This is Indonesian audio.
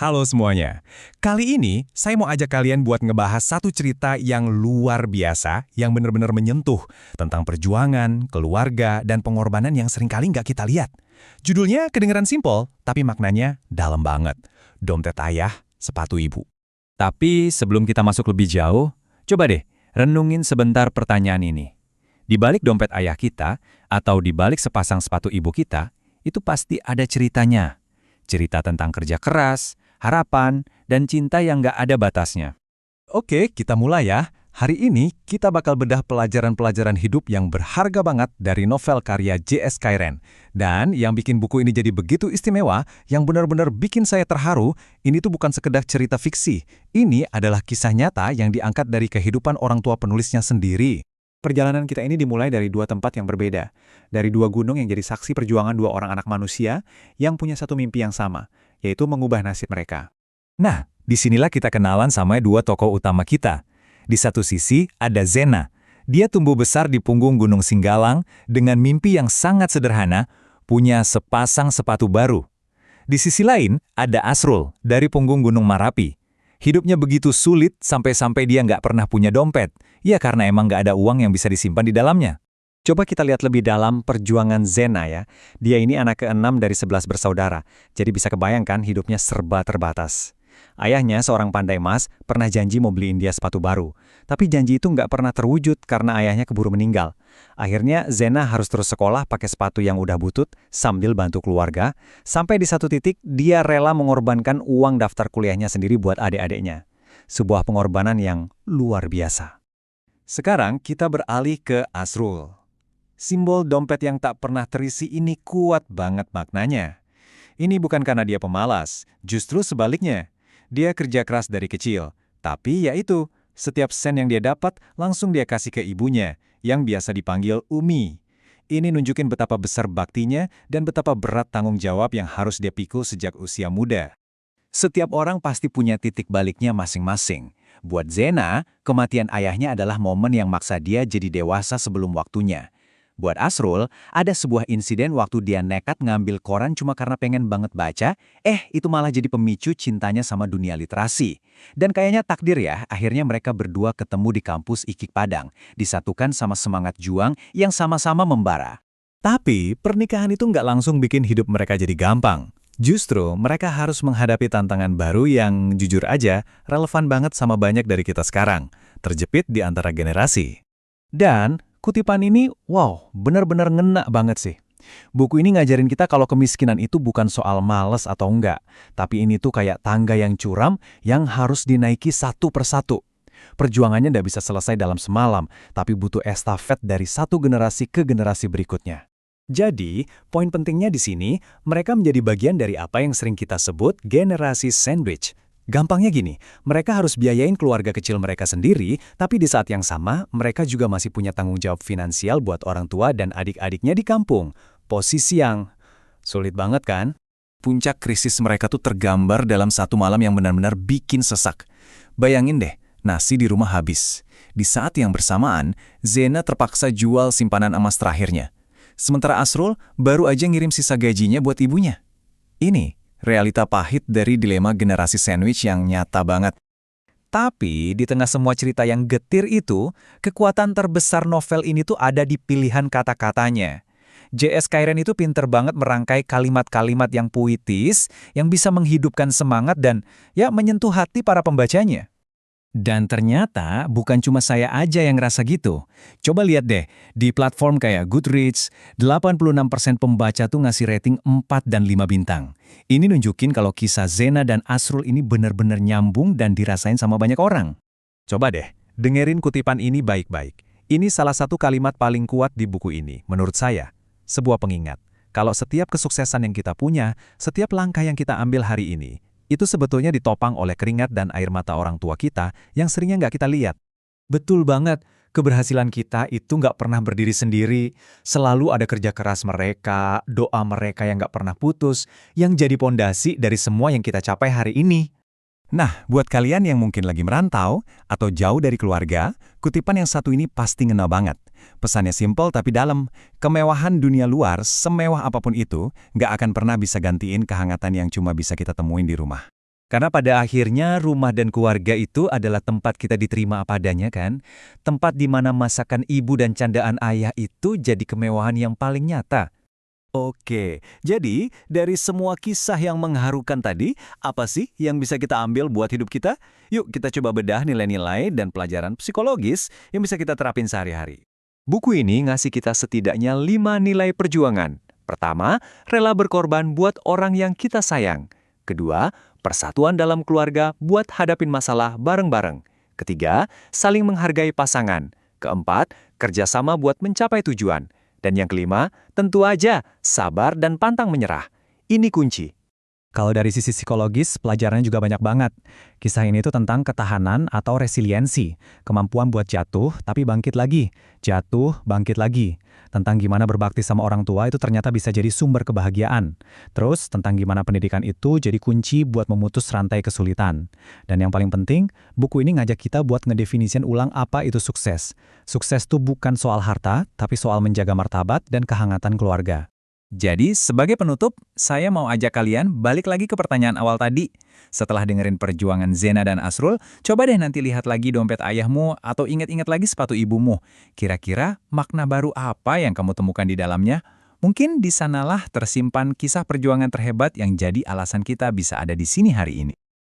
Halo semuanya. Kali ini saya mau ajak kalian buat ngebahas satu cerita yang luar biasa, yang benar-benar menyentuh tentang perjuangan, keluarga, dan pengorbanan yang seringkali nggak kita lihat. Judulnya kedengeran simpel, tapi maknanya dalam banget. Dompet ayah, sepatu ibu. Tapi sebelum kita masuk lebih jauh, coba deh renungin sebentar pertanyaan ini. Di balik dompet ayah kita, atau di balik sepasang sepatu ibu kita, itu pasti ada ceritanya. Cerita tentang kerja keras, harapan, dan cinta yang nggak ada batasnya. Oke, kita mulai ya. Hari ini kita bakal bedah pelajaran-pelajaran hidup yang berharga banget dari novel karya J.S. Kyren. Dan yang bikin buku ini jadi begitu istimewa, yang benar-benar bikin saya terharu, ini tuh bukan sekedar cerita fiksi. Ini adalah kisah nyata yang diangkat dari kehidupan orang tua penulisnya sendiri. Perjalanan kita ini dimulai dari dua tempat yang berbeda. Dari dua gunung yang jadi saksi perjuangan dua orang anak manusia yang punya satu mimpi yang sama, yaitu mengubah nasib mereka. Nah, disinilah kita kenalan sama dua tokoh utama kita. Di satu sisi ada Zena. Dia tumbuh besar di punggung Gunung Singgalang dengan mimpi yang sangat sederhana, punya sepasang sepatu baru. Di sisi lain ada Asrul dari punggung Gunung Marapi. Hidupnya begitu sulit sampai-sampai dia nggak pernah punya dompet. Ya karena emang nggak ada uang yang bisa disimpan di dalamnya. Coba kita lihat lebih dalam perjuangan Zena ya. Dia ini anak ke-6 dari 11 bersaudara, jadi bisa kebayangkan hidupnya serba terbatas. Ayahnya, seorang pandai mas, pernah janji mau beliin dia sepatu baru. Tapi janji itu nggak pernah terwujud karena ayahnya keburu meninggal. Akhirnya Zena harus terus sekolah pakai sepatu yang udah butut sambil bantu keluarga. Sampai di satu titik dia rela mengorbankan uang daftar kuliahnya sendiri buat adik-adiknya. Sebuah pengorbanan yang luar biasa. Sekarang kita beralih ke Asrul. Simbol dompet yang tak pernah terisi ini kuat banget maknanya. Ini bukan karena dia pemalas, justru sebaliknya. Dia kerja keras dari kecil, tapi ya itu, setiap sen yang dia dapat langsung dia kasih ke ibunya, yang biasa dipanggil Umi. Ini nunjukin betapa besar baktinya dan betapa berat tanggung jawab yang harus dia pikul sejak usia muda. Setiap orang pasti punya titik baliknya masing-masing. Buat Zena, kematian ayahnya adalah momen yang maksa dia jadi dewasa sebelum waktunya. Buat Asrul, ada sebuah insiden waktu dia nekat ngambil koran cuma karena pengen banget baca, itu malah jadi pemicu cintanya sama dunia literasi. Dan kayaknya takdir ya, akhirnya mereka berdua ketemu di kampus IKIK Padang, disatukan sama semangat juang yang sama-sama membara. Tapi pernikahan itu nggak langsung bikin hidup mereka jadi gampang. Justru mereka harus menghadapi tantangan baru yang jujur aja relevan banget sama banyak dari kita sekarang, terjepit di antara generasi. Dan kutipan ini, wow, benar-benar ngena banget sih. Buku ini ngajarin kita kalau kemiskinan itu bukan soal males atau enggak, tapi ini tuh kayak tangga yang curam yang harus dinaiki satu persatu. Perjuangannya nggak bisa selesai dalam semalam, tapi butuh estafet dari satu generasi ke generasi berikutnya. Jadi, poin pentingnya di sini, mereka menjadi bagian dari apa yang sering kita sebut generasi sandwich. Gampangnya gini, mereka harus biayain keluarga kecil mereka sendiri, tapi di saat yang sama, mereka juga masih punya tanggung jawab finansial buat orang tua dan adik-adiknya di kampung. Posisi yang sulit banget kan? Puncak krisis mereka tuh tergambar dalam satu malam yang benar-benar bikin sesak. Bayangin deh, nasi di rumah habis. Di saat yang bersamaan, Zena terpaksa jual simpanan emas terakhirnya. Sementara Asrul baru aja ngirim sisa gajinya buat ibunya. Ini realita pahit dari dilema generasi sandwich yang nyata banget. Tapi di tengah semua cerita yang getir itu, kekuatan terbesar novel ini tuh ada di pilihan kata-katanya. J.S. Kyren itu pinter banget merangkai kalimat-kalimat yang puitis, yang bisa menghidupkan semangat dan ya menyentuh hati para pembacanya. Dan ternyata bukan cuma saya aja yang ngerasa gitu. Coba lihat deh, di platform kayak Goodreads, 86% pembaca tuh ngasih rating 4 dan 5 bintang. Ini nunjukin kalau kisah Zena dan Asrul ini benar-benar nyambung dan dirasain sama banyak orang. Coba deh, dengerin kutipan ini baik-baik. Ini salah satu kalimat paling kuat di buku ini, menurut saya. Sebuah pengingat, kalau setiap kesuksesan yang kita punya, setiap langkah yang kita ambil hari ini, itu sebetulnya ditopang oleh keringat dan air mata orang tua kita yang seringnya nggak kita lihat. Betul banget, keberhasilan kita itu nggak pernah berdiri sendiri. Selalu ada kerja keras mereka, doa mereka yang nggak pernah putus, yang jadi pondasi dari semua yang kita capai hari ini. Nah, buat kalian yang mungkin lagi merantau atau jauh dari keluarga, kutipan yang satu ini pasti ngena banget. Pesannya simpel tapi dalam. Kemewahan dunia luar, semewah apapun itu, nggak akan pernah bisa gantiin kehangatan yang cuma bisa kita temuin di rumah. Karena pada akhirnya rumah dan keluarga itu adalah tempat kita diterima apa adanya kan? Tempat di mana masakan ibu dan candaan ayah itu jadi kemewahan yang paling nyata. Oke, jadi dari semua kisah yang mengharukan tadi, apa sih yang bisa kita ambil buat hidup kita? Yuk kita coba bedah nilai-nilai dan pelajaran psikologis yang bisa kita terapin sehari-hari. Buku ini ngasih kita setidaknya 5 nilai perjuangan. Pertama, rela berkorban buat orang yang kita sayang. Kedua, persatuan dalam keluarga buat hadapin masalah bareng-bareng. Ketiga, saling menghargai pasangan. Keempat, kerjasama buat mencapai tujuan. Dan yang kelima, tentu aja sabar dan pantang menyerah. Ini kunci. Kalau dari sisi psikologis, pelajarannya juga banyak banget. Kisah ini tuh tentang ketahanan atau resiliensi, kemampuan buat jatuh tapi bangkit lagi, jatuh, bangkit lagi. Tentang gimana berbakti sama orang tua itu ternyata bisa jadi sumber kebahagiaan. Terus tentang gimana pendidikan itu jadi kunci buat memutus rantai kesulitan. Dan yang paling penting, buku ini ngajak kita buat ngedefinisiin ulang apa itu sukses. Sukses tuh bukan soal harta, tapi soal menjaga martabat dan kehangatan keluarga. Jadi, sebagai penutup, saya mau ajak kalian balik lagi ke pertanyaan awal tadi. Setelah dengerin perjuangan Zena dan Asrul, coba deh nanti lihat lagi dompet ayahmu atau ingat-ingat lagi sepatu ibumu. Kira-kira makna baru apa yang kamu temukan di dalamnya? Mungkin di sanalah tersimpan kisah perjuangan terhebat yang jadi alasan kita bisa ada di sini hari ini.